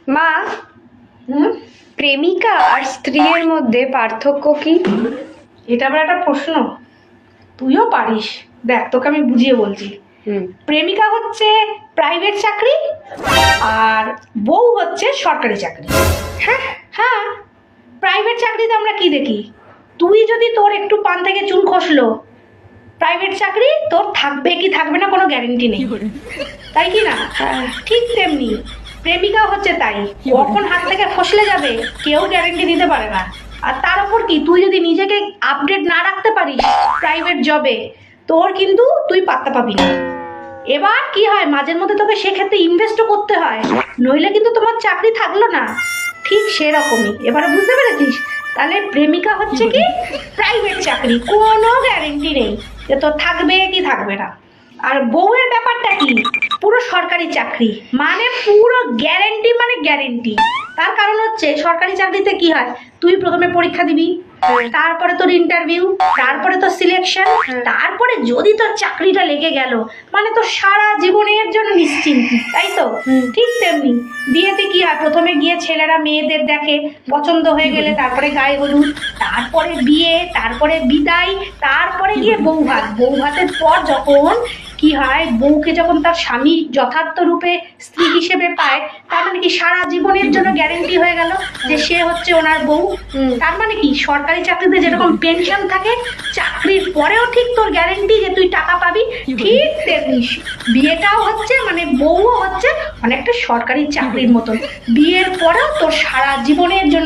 মা, প্রেমিকা আর স্ত্রীর মধ্যে পার্থক্য কি? এটা আবার একটা প্রশ্ন? তুইও পারিস। দেখ, তোকে আমি বুঝিয়ে বলছি। প্রেমিকা হচ্ছে প্রাইভেট চাকরি, আর বউ হচ্ছে সরকারি চাকরি। হ্যাঁ, হ্যাঁ, প্রাইভেট চাকরিতে আমরা কি দেখি? তুই যদি তোর একটু পান থেকে চুল খসলো, প্রাইভেট চাকরি তোর থাকবে কি থাকবে না কোনো গ্যারেন্টি নেই, তাই কি না? ঠিক তেমনি প্রেমিকা হচ্ছে তাই, কখন হাত থেকে ফসলে যাবে কেউ গ্যারেন্টি দিতে পারে না। আর তার উপর কি, তুই যদি নিজেকে আপডেট না রাখতে পারিস প্রাইভেট জবে, তোর কিন্তু তুই পাত্তা পাবি না। এবার কি হয়, মাঝের মধ্যে তোকে সেক্ষেত্রে ইনভেস্টও করতে হয়, নইলে কিন্তু তোমার চাকরি থাকলো না। ঠিক সেরকমই, এবারে বুঝতে পেরেছিস? তাহলে প্রেমিকা হচ্ছে কি প্রাইভেট চাকরি, কোনো গ্যারেন্টি নেই যে তোর থাকবে কি থাকবে না। আর বউয়ের ব্যাপারটা কি, পুরো সরকারি চাকরি, মানে পুরো গ্যারেন্টি, মানে গ্যারেন্টি। তার কারণ হচ্ছে সরকারি চাকরিতে কি হয়, তুই প্রথমে পরীক্ষা দিবি, তারপরে তোর ইন্টারভিউ, তারপরে তোর সিলেকশন, তারপরে যদি তোর চাকরিটা লেগে গেল মানে তোর সারা জীবনের জন্য নিশ্চিন্ত, তাই তো? ঠিক তেমনি বিয়েতে কি হয়, প্রথমে গিয়ে ছেলেরা মেয়েদের দেখে, পছন্দ হয়ে গেলে তারপরে গায়ে হলুদ, তারপরে বিয়ে, তারপরে বিদায়, তারপরে গিয়ে বউ ভাত। বউ ভাতের পর যখন কি হয়, বউকে যখন তার স্বামী যথার্থ রূপে স্ত্রী হিসেবে পায়, তার মানে কি সারা জীবনের জন্য গ্যারেন্টি হয়ে গেল যে সে হচ্ছে ওনার বউ। তার মানে কি, সরকারি চাকরিতে যেরকম পেনশন থাকে, চাকরির পরেও ঠিক তোর গ্যারেন্টি যে তুই টাকা পাবি, ঠিক তেমনি বিয়েটাও হচ্ছে, মানে বউও হচ্ছে অনেকটা সরকারি চাকরির মতন। বিয়ের পরেও তোর সারা জীবনের জন্য